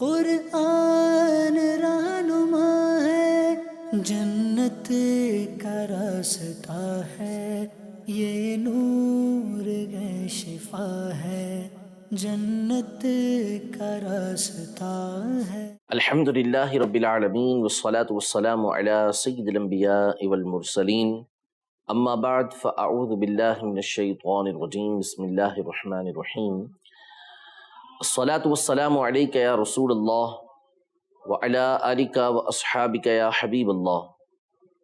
قرآن رہنما ہے، جنت کا راستہ ہے، یہ نور ہے شفا ہے، جنت کا راستہ ہے۔ الحمد للہ رب العالمین والصلاة والسلام علی سید الانبیاء والمرسلین، اما بعد فاعوذ باللہ من الشیطان الرجیم، بسم اللہ الرحمن الرحیم۔ الصلاة والسلام علیک یا رسول اللہ وعلی آلک واصحابک یا حبیب اللہ،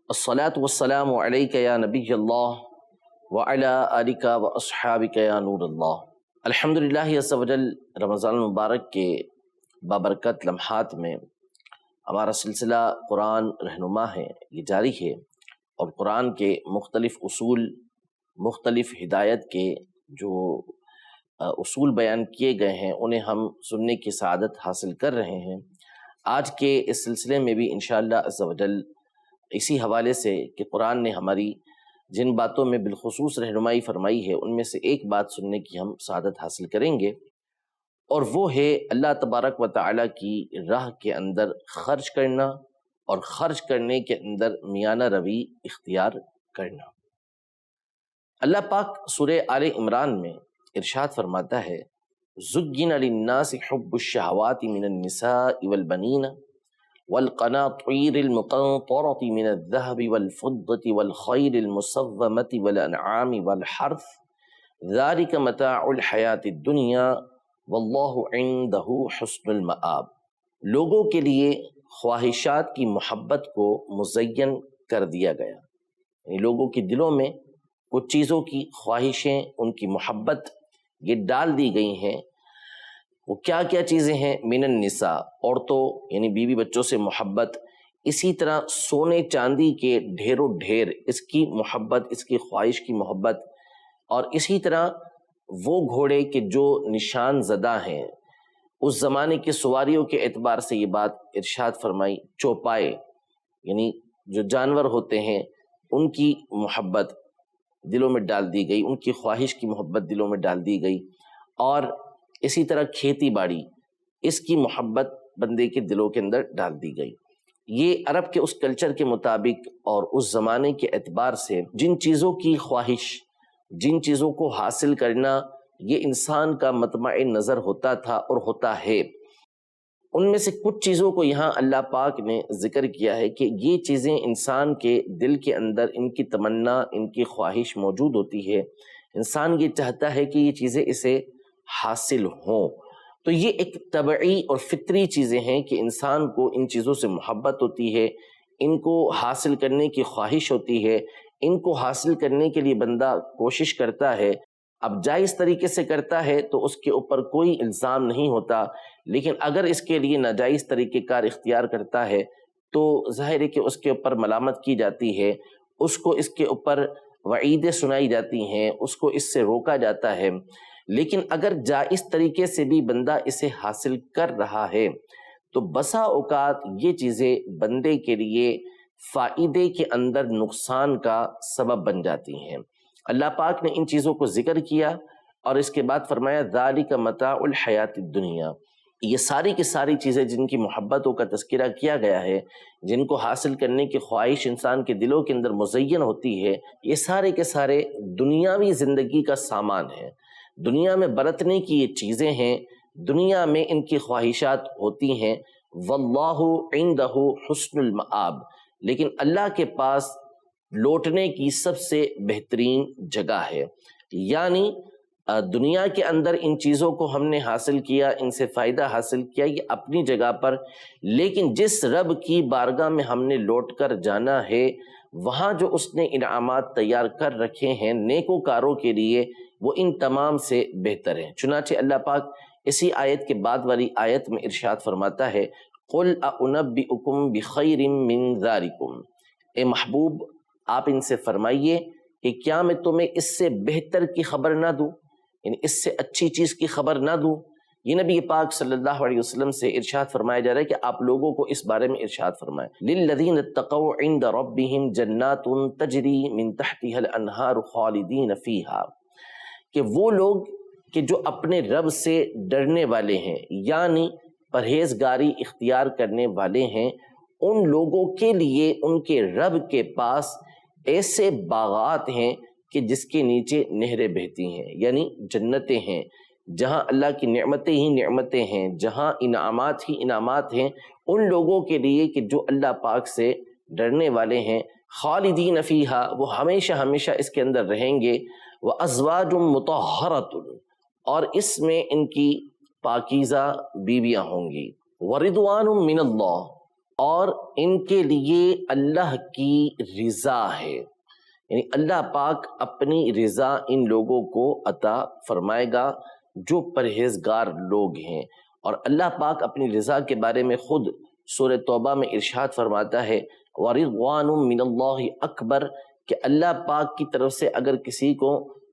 الصلاة والسلام علیک یا نبی اللہ وعلی آلک واصحابک یا نور اللہ۔ الحمدللہ عز وجل، رمضان المبارک کے بابرکت لمحات میں ہمارا سلسلہ قرآن رہنما ہے، یہ جاری ہے، اور قرآن کے مختلف اصول، مختلف ہدایت کے جو اصول بیان کیے گئے ہیں انہیں ہم سننے کی سعادت حاصل کر رہے ہیں۔ آج کے اس سلسلے میں بھی انشاءاللہ عز وجل اسی حوالے سے کہ قرآن نے ہماری جن باتوں میں بالخصوص رہنمائی فرمائی ہے ان میں سے ایک بات سننے کی ہم سعادت حاصل کریں گے، اور وہ ہے اللہ تبارک و تعالیٰ کی راہ کے اندر خرچ کرنا، اور خرچ کرنے کے اندر میانہ روی اختیار کرنا۔ اللہ پاک سورہ آل عمران میں ارشاد فرماتا ہے، زُيِّنَ لِلنَّاسِ حُبُّ الشَّهَوَاتِ مِنَ النِّسَاءِ وَالْبَنِينَ وَالْقَنَاطِيرِ الْمُقَنطَرَةِ مِنَ الذَّهَبِ وَالْفِضَّةِ وَالْخَيْلِ الْمُسَوَّمَةِ وَالْأَنْعَامِ وَالْحَرْثِ ذَلِكَ مَتَاعُ الْحَيَاةِ الدُّنْيَا وَاللَّهُ عِندَهُ حُسْنُ الْمَآبِ۔ لوگوں کے لیے خواہشات کی محبت کو مزین کر دیا گیا، یعنی لوگوں کے دلوں میں کچھ چیزوں کی خواہشیں، ان کی محبت یہ ڈال دی گئی ہیں۔ وہ کیا کیا چیزیں ہیں؟ من النساء، عورتوں یعنی بیوی بچوں سے محبت، اسی طرح سونے چاندی کے ڈھیروں ڈھیر اس کی محبت، اس کی خواہش کی محبت، اور اسی طرح وہ گھوڑے کہ جو نشان زدہ ہیں، اس زمانے کے سواریوں کے اعتبار سے یہ بات ارشاد فرمائی، چوپائے یعنی جو جانور ہوتے ہیں ان کی محبت دلوں میں ڈال دی گئی، ان کی خواہش کی محبت دلوں میں ڈال دی گئی، اور اسی طرح کھیتی باڑی، اس کی محبت بندے کے دلوں کے اندر ڈال دی گئی۔ یہ عرب کے اس کلچر کے مطابق اور اس زمانے کے اعتبار سے جن چیزوں کی خواہش، جن چیزوں کو حاصل کرنا یہ انسان کا مطمع نظر ہوتا تھا اور ہوتا ہے، ان میں سے کچھ چیزوں کو یہاں اللہ پاک نے ذکر کیا ہے کہ یہ چیزیں انسان کے دل کے اندر ان کی تمنا، ان کی خواہش موجود ہوتی ہے، انسان یہ چاہتا ہے کہ یہ چیزیں اسے حاصل ہوں۔ تو یہ ایک طبعی اور فطری چیزیں ہیں کہ انسان کو ان چیزوں سے محبت ہوتی ہے، ان کو حاصل کرنے کی خواہش ہوتی ہے، ان کو حاصل کرنے کے لیے بندہ کوشش کرتا ہے۔ اب جائز طریقے سے کرتا ہے تو اس کے اوپر کوئی الزام نہیں ہوتا، لیکن اگر اس کے لیے ناجائز طریقہ کار اختیار کرتا ہے تو ظاہر ہے کہ اس کے اوپر ملامت کی جاتی ہے، اس کو اس کے اوپر وعیدیں سنائی جاتی ہیں، اس کو اس سے روکا جاتا ہے۔ لیکن اگر جائز طریقے سے بھی بندہ اسے حاصل کر رہا ہے تو بسا اوقات یہ چیزیں بندے کے لیے فائدے کے اندر نقصان کا سبب بن جاتی ہیں۔ اللہ پاک نے ان چیزوں کو ذکر کیا اور اس کے بعد فرمایا ذالک متاع الحیات الدنیا، یہ ساری کی ساری چیزیں جن کی محبتوں کا تذکرہ کیا گیا ہے، جن کو حاصل کرنے کی خواہش انسان کے دلوں کے اندر مزین ہوتی ہے، یہ سارے کے سارے دنیاوی زندگی کا سامان ہے، دنیا میں برتنے کی یہ چیزیں ہیں، دنیا میں ان کی خواہشات ہوتی ہیں۔ واللہ عندہ حسن المآب، لیکن اللہ کے پاس لوٹنے کی سب سے بہترین جگہ ہے، یعنی دنیا کے اندر ان چیزوں کو ہم نے حاصل کیا، ان سے فائدہ حاصل کیا، یہ اپنی جگہ پر، لیکن جس رب کی بارگاہ میں ہم نے لوٹ کر جانا ہے وہاں جو اس نے انعامات تیار کر رکھے ہیں نیکوکاروں کے لیے، وہ ان تمام سے بہتر ہیں۔ چنانچہ اللہ پاک اسی آیت کے بعد والی آیت میں ارشاد فرماتا ہے، قُلْ أَأُنَبِّئُكُمْ بِخَيْرٍ مِّن ذَلِكُمْ، اے محبوب آپ ان سے فرمائیے کہ کیا میں تمہیں اس سے بہتر کی خبر نہ دوں، یعنی اس سے اچھی چیز کی خبر نہ دوں۔ یہ نبی پاک صلی اللہ علیہ وسلم سے ارشاد فرمایا جا رہا ہے کہ آپ لوگوں کو اس بارے میں ارشاد فرمائیں، لِلَّذِينَ اتَّقَوْا عِندَ رَبِّهِمْ جَنَّاتٌ تَجْرِي مِن تَحْتِهَا الْأَنْهَارُ خَالِدِينَ فِيهَا، کہ وہ لوگ کہ جو اپنے رب سے ڈرنے والے ہیں، یعنی پرہیزگاری اختیار کرنے والے ہیں ان لوگوں کے لیے ان کے رب کے پاس ایسے باغات ہیں کہ جس کے نیچے نہریں بہتی ہیں، یعنی جنتیں ہیں جہاں اللہ کی نعمتیں ہی نعمتیں ہیں، جہاں انعامات ہی انعامات ہیں ان لوگوں کے لیے کہ جو اللہ پاک سے ڈرنے والے ہیں۔ خالدین فیہا، وہ ہمیشہ ہمیشہ اس کے اندر رہیں گے۔ وازواج مطہرۃ، اور اس میں ان کی پاکیزہ بیویاں ہوں گی۔ ورضوان من اللہ، اور ان کے لیے اللہ کی رضا ہے، یعنی اللہ پاک اپنی رضا ان لوگوں کو عطا فرمائے گا جو پرہیزگار لوگ ہیں۔ اور اللہ پاک اپنی رضا کے بارے میں خود سورہ توبہ میں ارشاد فرماتا ہے وَرِضْوَانٌ مِّنَ اللَّهِ اکبر، کہ اللہ پاک کی طرف سے اگر کسی کو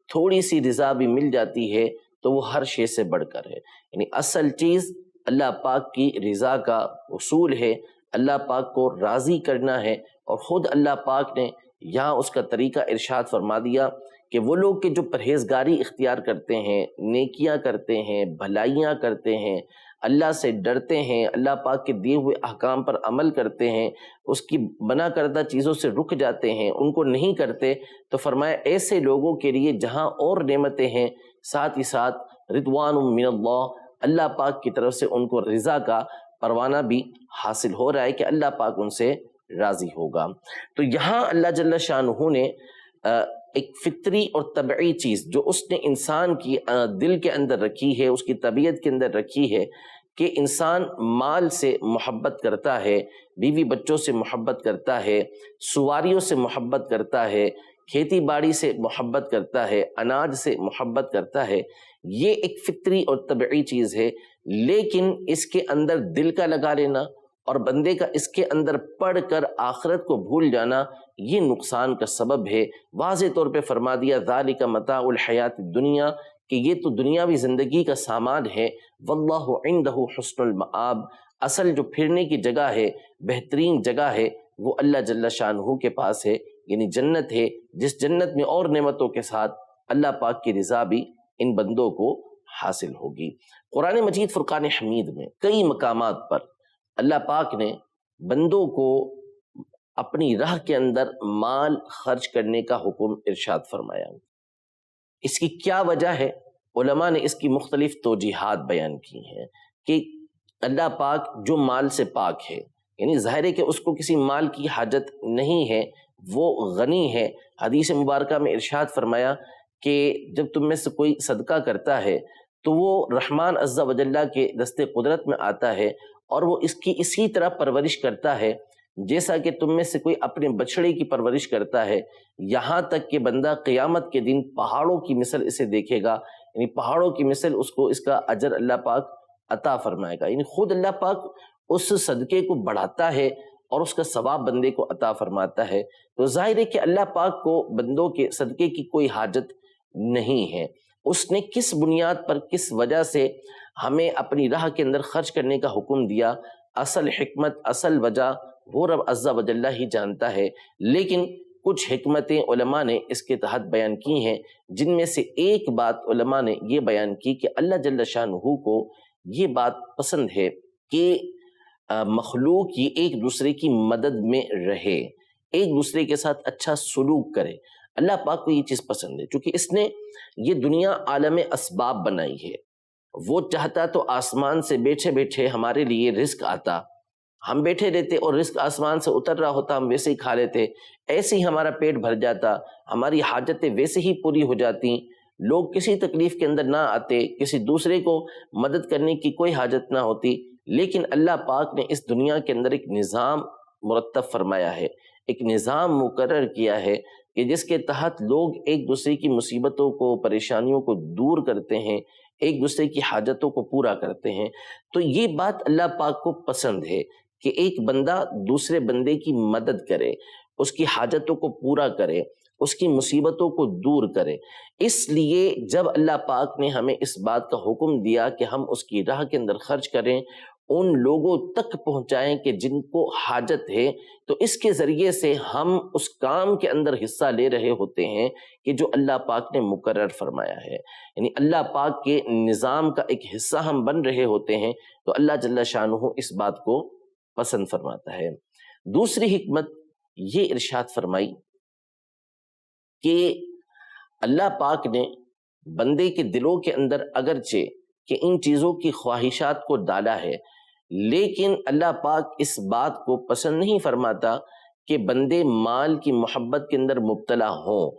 تھوڑی سی رضا بھی مل جاتی ہے تو وہ ہر شے سے بڑھ کر ہے، یعنی اصل چیز اللہ پاک کی رضا کا اصول ہے، اللہ پاک کو راضی کرنا ہے۔ اور خود اللہ پاک نے یہاں اس کا طریقہ ارشاد فرما دیا کہ وہ لوگ کہ جو پرہیزگاری اختیار کرتے ہیں، نیکیاں کرتے ہیں، بھلائیاں کرتے ہیں، اللہ سے ڈرتے ہیں، اللہ پاک کے دیے ہوئے احکام پر عمل کرتے ہیں، اس کی منع کردہ چیزوں سے رک جاتے ہیں، ان کو نہیں کرتے، تو فرمایا ایسے لوگوں کے لیے جہاں اور نعمتیں ہیں ساتھ ہی ساتھ رضوان من اللہ، اللہ پاک کی طرف سے ان کو رضا کا پروانہ بھی حاصل ہو رہا ہے کہ اللہ پاک ان سے راضی ہوگا۔ تو یہاں اللہ جل شانہ نے ایک فطری اور طبعی چیز جو اس نے انسان کی دل کے اندر رکھی ہے، اس کی طبیعت کے اندر رکھی ہے کہ انسان مال سے محبت کرتا ہے، بیوی بچوں سے محبت کرتا ہے، سواریوں سے محبت کرتا ہے، کھیتی باڑی سے محبت کرتا ہے، اناج سے محبت کرتا ہے، یہ ایک فطری اور طبعی چیز ہے۔ لیکن اس کے اندر دل کا لگا لینا اور بندے کا اس کے اندر پڑھ کر آخرت کو بھول جانا، یہ نقصان کا سبب ہے۔ واضح طور پہ فرما دیا ذالک متاع الحیات الدنیا، کہ یہ تو دنیاوی زندگی کا سامان ہے، واللہ عندہ حسن المآب، اصل جو پھرنے کی جگہ ہے، بہترین جگہ ہے، وہ اللہ جل شانہ کے پاس ہے، یعنی جنت ہے، جس جنت میں اور نعمتوں کے ساتھ اللہ پاک کی رضا بھی ان بندوں کو حاصل ہوگی۔ قرآن مجید فرقان حمید میں کئی مقامات پر اللہ پاک نے بندوں کو اپنی راہ کے اندر مال خرچ کرنے کا حکم ارشاد فرمایا۔ اس کی کیا وجہ ہے؟ علماء نے اس کی مختلف توجیحات بیان کی ہیں کہ اللہ پاک جو مال سے پاک ہے، یعنی ظاہر ہے کہ اس کو کسی مال کی حاجت نہیں ہے، وہ غنی ہے۔ حدیث مبارکہ میں ارشاد فرمایا کہ جب تم میں سے کوئی صدقہ کرتا ہے تو وہ رحمان عز و جل کے دست قدرت میں آتا ہے اور وہ اس کی اسی طرح پرورش کرتا ہے جیسا کہ تم میں سے کوئی اپنے بچڑے کی پرورش کرتا ہے، یہاں تک کہ بندہ قیامت کے دن پہاڑوں کی مثل اسے دیکھے گا، یعنی پہاڑوں کی مثل اس کو اس کا اجر اللہ پاک عطا فرمائے گا، یعنی خود اللہ پاک اس صدقے کو بڑھاتا ہے اور اس کا ثواب بندے کو عطا فرماتا ہے۔ تو ظاہر ہے کہ اللہ پاک کو بندوں کے صدقے کی کوئی حاجت نہیں ہے۔ اس نے کس بنیاد پر، کس وجہ سے ہمیں اپنی راہ کے اندر خرچ کرنے کا حکم دیا، اصل حکمت، اصل وجہ وہ رب عز و جل ہی جانتا ہے، لیکن کچھ حکمتیں علماء نے اس کے تحت بیان کی ہیں، جن میں سے ایک بات علماء نے یہ بیان کی کہ اللہ جل شانہ کو یہ بات پسند ہے کہ مخلوق یہ ایک دوسرے کی مدد میں رہے، ایک دوسرے کے ساتھ اچھا سلوک کرے۔ اللہ پاک کو یہ چیز پسند ہے، چونکہ اس نے یہ دنیا عالم اسباب بنائی ہے۔ وہ چاہتا تو آسمان سے بیٹھے بیٹھے ہمارے لیے رزق آتا، ہم بیٹھے رہتے اور رزق آسمان سے اتر رہا ہوتا، ہم ویسے ہی کھا لیتے، ایسے ہی ہمارا پیٹ بھر جاتا، ہماری حاجتیں ویسے ہی پوری ہو جاتی، لوگ کسی تکلیف کے اندر نہ آتے، کسی دوسرے کو مدد کرنے کی کوئی حاجت نہ ہوتی۔ لیکن اللہ پاک نے اس دنیا کے اندر ایک نظام مرتب فرمایا ہے، ایک نظام مقرر کیا ہے کہ جس کے تحت لوگ ایک دوسرے کی مصیبتوں کو، پریشانیوں کو دور کرتے ہیں، ایک دوسرے کی حاجتوں کو پورا کرتے ہیں۔ تو یہ بات اللہ پاک کو پسند ہے کہ ایک بندہ دوسرے بندے کی مدد کرے، اس کی حاجتوں کو پورا کرے، اس کی مصیبتوں کو دور کرے۔ اس لیے جب اللہ پاک نے ہمیں اس بات کا حکم دیا کہ ہم اس کی راہ کے اندر خرچ کریں، ان لوگوں تک پہنچائیں کہ جن کو حاجت ہے، تو اس کے ذریعے سے ہم اس کام کے اندر حصہ لے رہے ہوتے ہیں کہ جو اللہ پاک نے مقرر فرمایا ہے، یعنی اللہ پاک کے نظام کا ایک حصہ ہم بن رہے ہوتے ہیں، تو اللہ جل شانہ اس بات کو پسند فرماتا ہے۔ دوسری حکمت یہ ارشاد فرمائی کہ اللہ پاک نے بندے کے دلوں کے اندر اگرچہ کہ ان چیزوں کی خواہشات کو ڈالا ہے، لیکن اللہ پاک اس بات کو پسند نہیں فرماتا کہ بندے مال کی محبت کے اندر مبتلا ہوں،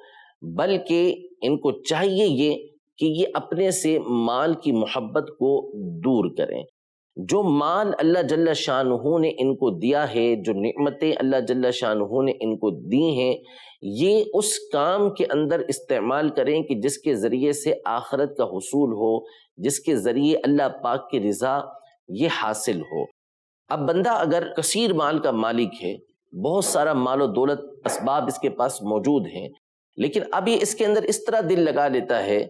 بلکہ ان کو چاہیے یہ کہ یہ اپنے سے مال کی محبت کو دور کریں۔ جو مال اللہ جل شانہ نے ان کو دیا ہے، جو نعمتیں اللہ جل شانہ نے ان کو دی ہیں، یہ اس کام کے اندر استعمال کریں کہ جس کے ذریعے سے آخرت کا حصول ہو، جس کے ذریعے اللہ پاک کی رضا یہ حاصل ہو۔ اب بندہ اگر کثیر مال کا مالک ہے، بہت سارا مال و دولت اسباب اس کے پاس موجود ہیں، لیکن اب یہ اس کے اندر اس طرح دل لگا لیتا ہے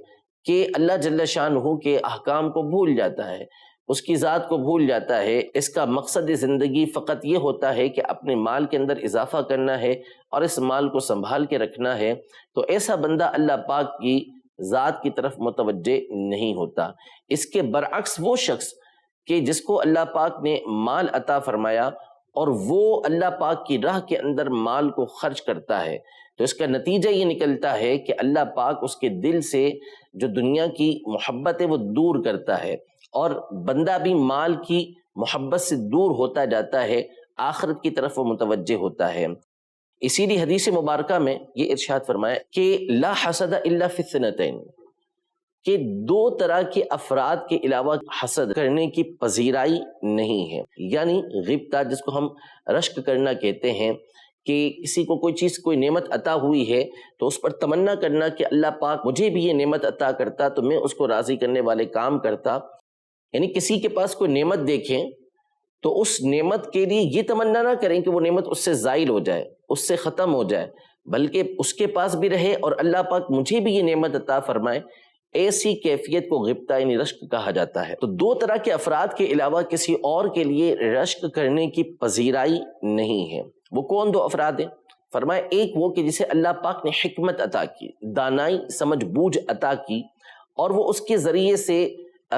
کہ اللہ جل شانہ کے احکام کو بھول جاتا ہے، اس کی ذات کو بھول جاتا ہے، اس کا مقصد زندگی فقط یہ ہوتا ہے کہ اپنے مال کے اندر اضافہ کرنا ہے اور اس مال کو سنبھال کے رکھنا ہے، تو ایسا بندہ اللہ پاک کی ذات کی طرف متوجہ نہیں ہوتا۔ اس کے برعکس وہ شخص کہ جس کو اللہ پاک نے مال عطا فرمایا اور وہ اللہ پاک کی راہ کے اندر مال کو خرچ کرتا ہے، تو اس کا نتیجہ یہ نکلتا ہے کہ اللہ پاک اس کے دل سے جو دنیا کی محبت ہے وہ دور کرتا ہے، اور بندہ بھی مال کی محبت سے دور ہوتا جاتا ہے، آخرت کی طرف وہ متوجہ ہوتا ہے۔ اسی لیے حدیث مبارکہ میں یہ ارشاد فرمایا کہ لا حسد الا فی الثنتین، کہ دو طرح کے افراد کے علاوہ حسد کرنے کی پذیرائی نہیں ہے، یعنی غبطہ جس کو ہم رشک کرنا کہتے ہیں، کہ کسی کو کوئی چیز کوئی نعمت عطا ہوئی ہے تو اس پر تمنا کرنا کہ اللہ پاک مجھے بھی یہ نعمت عطا کرتا تو میں اس کو راضی کرنے والے کام کرتا، یعنی کسی کے پاس کوئی نعمت دیکھیں تو اس نعمت کے لیے یہ تمنا نہ کریں کہ وہ نعمت اس سے زائل ہو جائے، اس سے ختم ہو جائے، بلکہ اس کے پاس بھی رہے اور اللہ پاک مجھے بھی یہ نعمت عطا فرمائے۔ ایسی کیفیت کو غبطہ یعنی رشک کہا جاتا ہے۔ تو دو طرح کے افراد کے علاوہ کسی اور کے لیے رشک کرنے کی پذیرائی نہیں ہے۔ وہ کون دو افراد ہیں؟ فرمایا ایک وہ کہ جسے اللہ پاک نے حکمت عطا کی، دانائی سمجھ بوجھ عطا کی، اور وہ اس کے ذریعے سے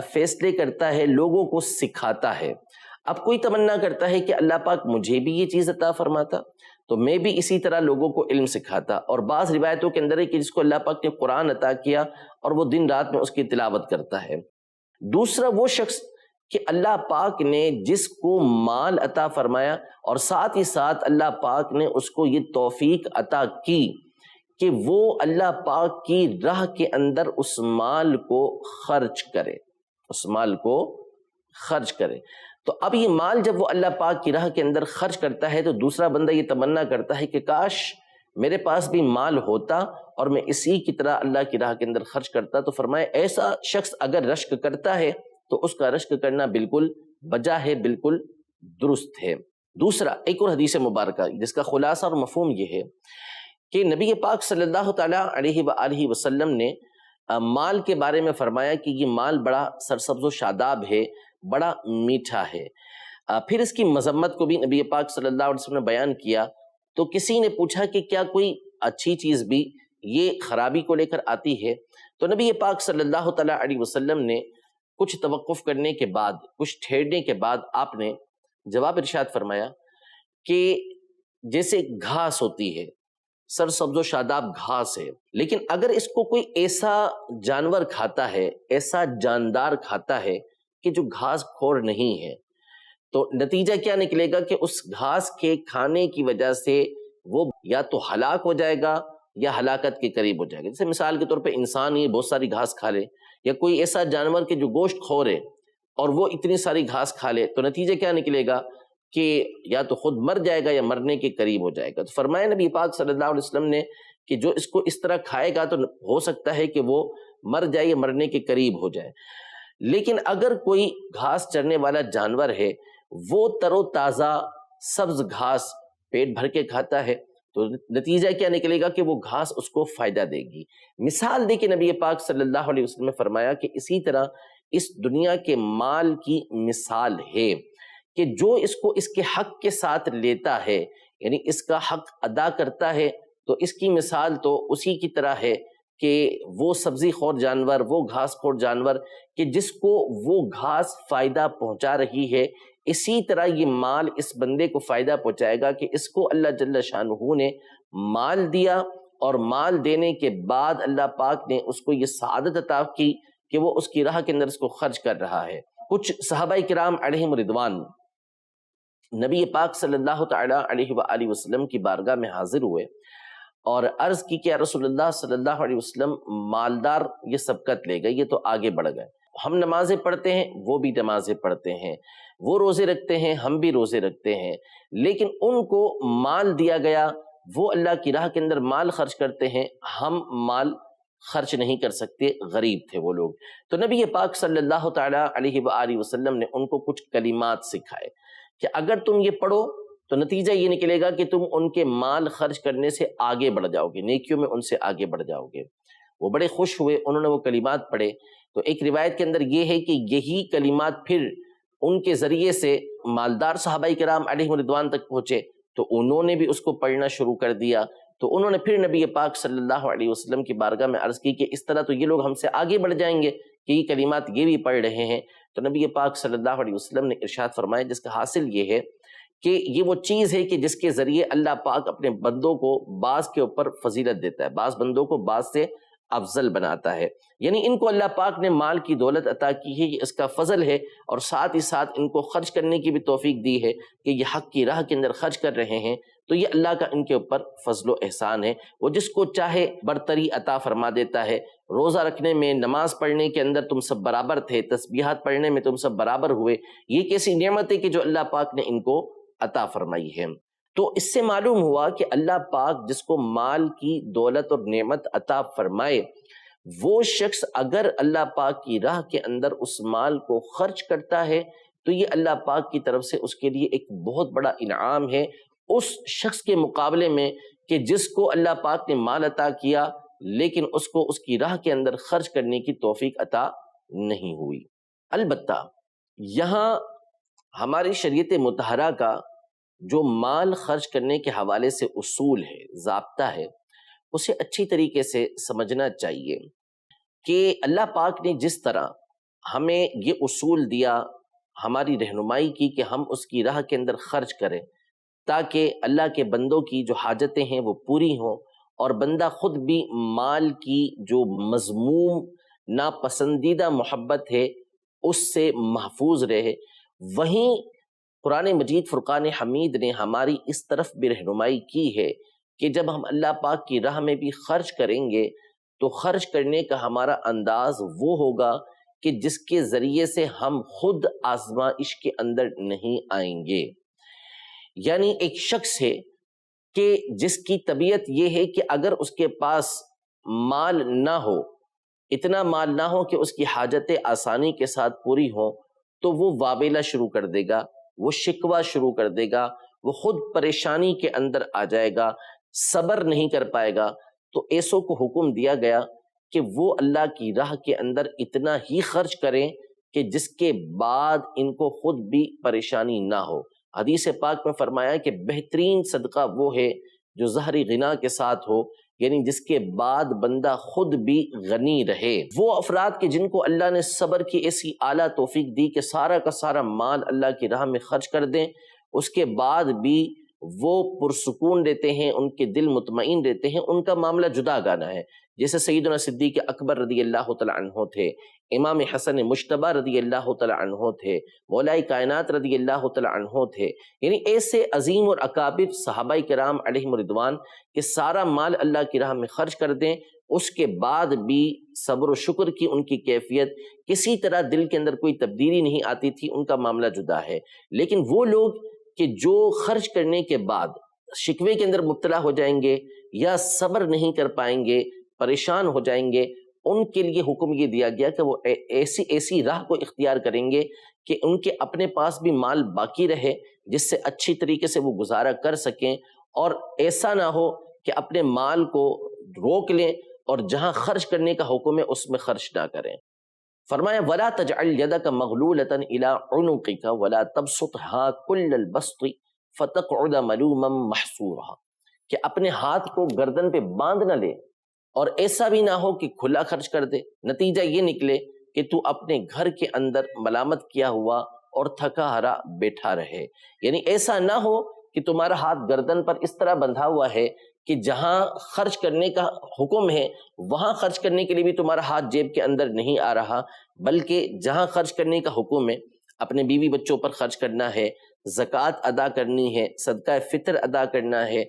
فیصلے کرتا ہے، لوگوں کو سکھاتا ہے۔ اب کوئی تمنا کرتا ہے کہ اللہ پاک مجھے بھی یہ چیز عطا فرماتا تو میں بھی اسی طرح لوگوں کو علم سکھاتا، اور بعض روایتوں کے اندر ہے کہ جس کو اللہ پاک نے قرآن عطا کیا اور وہ دن رات میں اس کی تلاوت کرتا ہے۔ دوسرا وہ شخص کہ اللہ پاک نے جس کو مال عطا فرمایا اور ساتھ ہی ساتھ اللہ پاک نے اس کو یہ توفیق عطا کی کہ وہ اللہ پاک کی راہ کے اندر اس مال کو خرچ کرے، اس مال کو خرچ کرے۔ تو اب یہ مال جب وہ اللہ پاک کی راہ کے اندر خرچ کرتا ہے تو دوسرا بندہ یہ تمنا کرتا ہے کہ کاش میرے پاس بھی مال ہوتا اور میں اسی کی طرح اللہ کی راہ کے اندر خرچ کرتا۔ تو فرمایا ایسا شخص اگر رشک کرتا ہے تو اس کا رشک کرنا بالکل بجا ہے، بالکل درست ہے۔ دوسرا ایک اور حدیث مبارکہ جس کا خلاصہ اور مفہوم یہ ہے کہ نبی پاک صلی اللہ تعالی علیہ وآلہ وسلم نے مال کے بارے میں فرمایا کہ یہ مال بڑا سرسبز و شاداب ہے، بڑا میٹھا ہے۔ پھر اس کی مذمت کو بھی نبی پاک صلی اللہ علیہ وسلم نے بیان کیا، تو کسی نے پوچھا کہ کیا کوئی اچھی چیز بھی یہ خرابی کو لے کر آتی ہے؟ تو نبی پاک صلی اللہ تعالی علیہ وسلم نے کچھ توقف کرنے کے بعد، کچھ ٹھہرنے کے بعد آپ نے جواب ارشاد فرمایا کہ جیسے گھاس ہوتی ہے، سرسبز و شاداب گھاس ہے، لیکن اگر اس کو کوئی ایسا جانور کھاتا ہے، ایسا جاندار کھاتا ہے کہ جو گھاس خور نہیں ہے، تو نتیجہ کیا نکلے گا کہ اس گھاس کے کھانے کی وجہ سے وہ یا تو ہلاک ہو جائے گا یا ہلاکت کے قریب ہو جائے گا۔ جیسے مثال کے طور پہ انسان یہ بہت ساری گھاس کھا لے، یا کوئی ایسا جانور کہ جو گوشت خور ہے اور وہ اتنی ساری گھاس کھا لے، تو نتیجہ کیا نکلے گا کہ یا تو خود مر جائے گا یا مرنے کے قریب ہو جائے گا۔ تو فرمایا نبی پاک صلی اللہ علیہ وسلم نے کہ جو اس کو اس طرح کھائے گا تو ہو سکتا ہے کہ وہ مر جائے یا مرنے کے قریب ہو جائے، لیکن اگر کوئی گھاس چرنے والا جانور ہے، وہ تر و تازہ سبز گھاس پیٹ بھر کے کھاتا ہے، تو نتیجہ کیا نکلے گا کہ وہ گھاس اس کو فائدہ دے گی۔ مثال دے کے نبی پاک صلی اللہ علیہ وسلم نے فرمایا کہ اسی طرح اس دنیا کے مال کی مثال ہے کہ جو اس کو اس کے حق کے ساتھ لیتا ہے، یعنی اس کا حق ادا کرتا ہے، تو اس کی مثال تو اسی کی طرح ہے کہ وہ سبزی خور جانور، وہ گھاس خور جانور کہ جس کو وہ گھاس فائدہ پہنچا رہی ہے، اسی طرح یہ مال اس بندے کو فائدہ پہنچائے گا کہ اس کو اللہ جل شانہ نے مال دیا، اور مال دینے کے بعد اللہ پاک نے اس کو یہ سعادت عطا کی کہ وہ اس کی راہ کے اندر اس کو خرچ کر رہا ہے۔ کچھ صحابہ کرام علیہم رضوان نبی پاک صلی اللہ تعالی علیہ وآلہ وسلم کی بارگاہ میں حاضر ہوئے اور عرض کی کہ یا رسول اللہ صلی اللہ علیہ وسلم، مالدار یہ سبقت لے گئے، یہ تو آگے بڑھ گئے، ہم نمازیں پڑھتے ہیں، وہ بھی نمازیں پڑھتے ہیں، وہ روزے رکھتے ہیں، ہم بھی روزے رکھتے ہیں، لیکن ان کو مال دیا گیا، وہ اللہ کی راہ کے اندر مال خرچ کرتے ہیں، ہم مال خرچ نہیں کر سکتے، غریب تھے وہ لوگ۔ تو نبی پاک صلی اللہ تعالی علیہ وآلہ وسلم نے ان کو کچھ کلمات سکھائے کہ اگر تم یہ پڑھو تو نتیجہ یہ نکلے گا کہ تم ان کے مال خرچ کرنے سے آگے بڑھ جاؤ گے، نیکیوں میں ان سے آگے بڑھ جاؤ گے۔ وہ بڑے خوش ہوئے، انہوں نے وہ کلمات پڑھے، تو ایک روایت کے اندر یہ ہے کہ یہی کلمات پھر ان کے ذریعے سے مالدار صحابہ کرام علیہم رضوان تک پہنچے، تو انہوں نے بھی اس کو پڑھنا شروع کر دیا، تو انہوں نے پھر نبی پاک صلی اللہ علیہ وسلم کی بارگاہ میں عرض کی کہ اس طرح تو یہ لوگ ہم سے آگے بڑھ جائیں گے کہ یہ کلمات یہ بھی پڑھ رہے ہیں۔ تو نبی پاک صلی اللہ علیہ وسلم نے ارشاد فرمایا جس کا حاصل یہ ہے کہ یہ وہ چیز ہے کہ جس کے ذریعے اللہ پاک اپنے بندوں کو بعض کے اوپر فضیلت دیتا ہے، بعض بندوں کو بعض سے افضل بناتا ہے، یعنی ان کو اللہ پاک نے مال کی دولت عطا کی ہے، یہ اس کا فضل ہے، اور ساتھ ہی ساتھ ان کو خرچ کرنے کی بھی توفیق دی ہے کہ یہ حق کی راہ کے اندر خرچ کر رہے ہیں، تو یہ اللہ کا ان کے اوپر فضل و احسان ہے۔ وہ جس کو چاہے برتری عطا فرما دیتا ہے۔ روزہ رکھنے میں، نماز پڑھنے کے اندر تم سب برابر تھے، تسبیحات پڑھنے میں تم سب برابر ہوئے، یہ کیسی نعمت ہے کہ جو اللہ پاک نے ان کو عطا فرمائی ہے۔ تو اس سے معلوم ہوا کہ اللہ پاک جس کو مال کی دولت اور نعمت عطا فرمائے، وہ شخص اگر اللہ پاک کی راہ کے اندر اس مال کو خرچ کرتا ہے تو یہ اللہ پاک کی طرف سے اس کے لیے ایک بہت بڑا انعام ہے اس شخص کے مقابلے میں کہ جس کو اللہ پاک نے مال عطا کیا لیکن اس کو اس کی راہ کے اندر خرچ کرنے کی توفیق عطا نہیں ہوئی۔ البتہ یہاں ہماری شریعت مطہرہ کا جو مال خرچ کرنے کے حوالے سے اصول ہے، ضابطہ ہے، اسے اچھی طریقے سے سمجھنا چاہیے کہ اللہ پاک نے جس طرح ہمیں یہ اصول دیا، ہماری رہنمائی کی کہ ہم اس کی راہ کے اندر خرچ کریں تاکہ اللہ کے بندوں کی جو حاجتیں ہیں وہ پوری ہوں اور بندہ خود بھی مال کی جو مذموم ناپسندیدہ محبت ہے اس سے محفوظ رہے، وہیں قرآن مجید فرقان حمید نے ہماری اس طرف بھی رہنمائی کی ہے کہ جب ہم اللہ پاک کی راہ میں بھی خرچ کریں گے تو خرچ کرنے کا ہمارا انداز وہ ہوگا کہ جس کے ذریعے سے ہم خود آزمائش کے اندر نہیں آئیں گے۔ یعنی ایک شخص ہے کہ جس کی طبیعت یہ ہے کہ اگر اس کے پاس مال نہ ہو، اتنا مال نہ ہو کہ اس کی حاجتیں آسانی کے ساتھ پوری ہوں، تو وہ واویلا شروع کر دے گا، وہ شکوہ شروع کر دے گا، وہ خود پریشانی کے اندر آ جائے گا، صبر نہیں کر پائے گا۔ تو ایسوں کو حکم دیا گیا کہ وہ اللہ کی راہ کے اندر اتنا ہی خرچ کریں کہ جس کے بعد ان کو خود بھی پریشانی نہ ہو۔ حدیث پاک میں فرمایا کہ بہترین صدقہ وہ ہے جو ظاہری غنا کے ساتھ ہو، یعنی جس کے بعد بندہ خود بھی غنی رہے۔ وہ افراد کہ جن کو اللہ نے صبر کی ایسی اعلیٰ توفیق دی کہ سارا کا سارا مال اللہ کی راہ میں خرچ کر دیں، اس کے بعد بھی وہ پرسکون رہتے ہیں، ان کے دل مطمئن رہتے ہیں، ان کا معاملہ جدا گانا ہے۔ جیسے سیدنا صدیق اکبر رضی اللہ تعالی عنہ تھے، امام حسن مجتبی رضی اللہ تعالی عنہ تھے، مولا کائنات رضی اللہ تعالی عنہ تھے، یعنی ایسے عظیم اور اکابر صحابہ کرام علیہم رضوان کہ سارا مال اللہ کی راہ میں خرچ کر دیں، اس کے بعد بھی صبر و شکر کی ان کی کیفیت کسی طرح دل کے اندر کوئی تبدیلی نہیں آتی تھی، ان کا معاملہ جدا ہے۔ لیکن وہ لوگ کہ جو خرچ کرنے کے بعد شکوے کے اندر مبتلا ہو جائیں گے یا صبر نہیں کر پائیں گے، پریشان ہو جائیں گے، ان کے لیے حکم یہ دیا گیا کہ وہ ایسی راہ کو اختیار کریں گے کہ ان کے اپنے پاس بھی مال باقی رہے جس سے اچھی طریقے سے وہ گزارا کر سکیں، اور ایسا نہ ہو کہ اپنے مال کو روک لیں اور جہاں خرچ کرنے کا حکم ہے اس میں خرچ نہ کریں۔ فرمایا ولا تجعل يدك مغلولة الى عنقك ولا تبسطها كل البسط فتقعد ملوما محسورا، کہ اپنے ہاتھ کو گردن پہ باندھ نہ لے اور ایسا بھی نہ ہو کہ کھلا خرچ کر دے، نتیجہ یہ نکلے کہ تو اپنے گھر کے اندر ملامت کیا ہوا اور تھکا ہرا بیٹھا رہے۔ یعنی ایسا نہ ہو کہ تمہارا ہاتھ گردن پر اس طرح بندھا ہوا ہے کہ جہاں خرچ کرنے کا حکم ہے وہاں خرچ کرنے کے لیے بھی تمہارا ہاتھ جیب کے اندر نہیں آ رہا، بلکہ جہاں خرچ کرنے کا حکم ہے، اپنے بیوی بچوں پر خرچ کرنا ہے، زکوٰۃ ادا کرنی ہے، صدقہ فطر ادا کرنا ہے،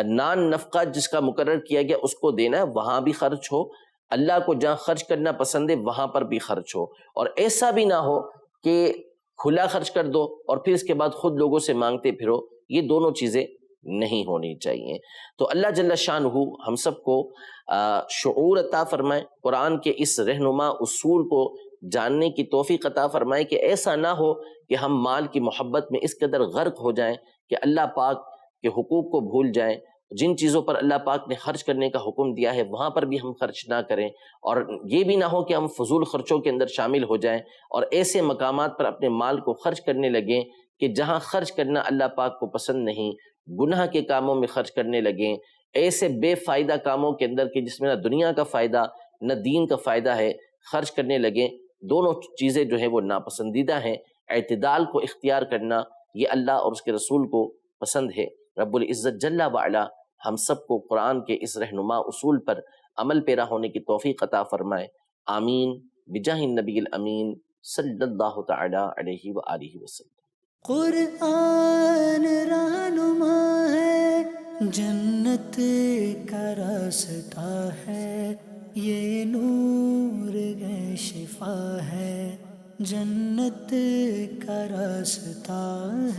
نان نفقہ جس کا مقرر کیا گیا اس کو دینا ہے، وہاں بھی خرچ ہو، اللہ کو جہاں خرچ کرنا پسند ہے وہاں پر بھی خرچ ہو، اور ایسا بھی نہ ہو کہ کھلا خرچ کر دو اور پھر اس کے بعد خود لوگوں سے مانگتے پھرو، یہ دونوں چیزیں نہیں ہونی چاہیے۔ تو اللہ جل شانہ ہم سب کو شعور عطا فرمائے، قرآن کے اس رہنما اصول کو جاننے کی توفیق عطا فرمائے کہ ایسا نہ ہو کہ ہم مال کی محبت میں اس قدر غرق ہو جائیں کہ اللہ پاک کے حقوق کو بھول جائیں، جن چیزوں پر اللہ پاک نے خرچ کرنے کا حکم دیا ہے وہاں پر بھی ہم خرچ نہ کریں، اور یہ بھی نہ ہو کہ ہم فضول خرچوں کے اندر شامل ہو جائیں اور ایسے مقامات پر اپنے مال کو خرچ کرنے لگیں کہ جہاں خرچ کرنا اللہ پاک کو پسند نہیں، گناہ کے کاموں میں خرچ کرنے لگیں، ایسے بے فائدہ کاموں کے اندر کہ جس میں نہ دنیا کا فائدہ نہ دین کا فائدہ ہے خرچ کرنے لگیں۔ دونوں چیزیں جو ہیں وہ ناپسندیدہ ہیں۔ اعتدال کو اختیار کرنا یہ اللہ اور اس کے رسول کو پسند ہے۔ رب العزت جل وعلا ہم سب کو قرآن کے اس رہنما اصول پر عمل پیرا ہونے کی توفیق عطا فرمائے، آمین بجاہ النبی الامین صلی اللہ تعالی علیہ وآلہ وسلم۔ قرآن رہنما ہے، جنت کا راستہ ہے، یہ نور ہے شفا ہے، جنت کا راستہ ہے۔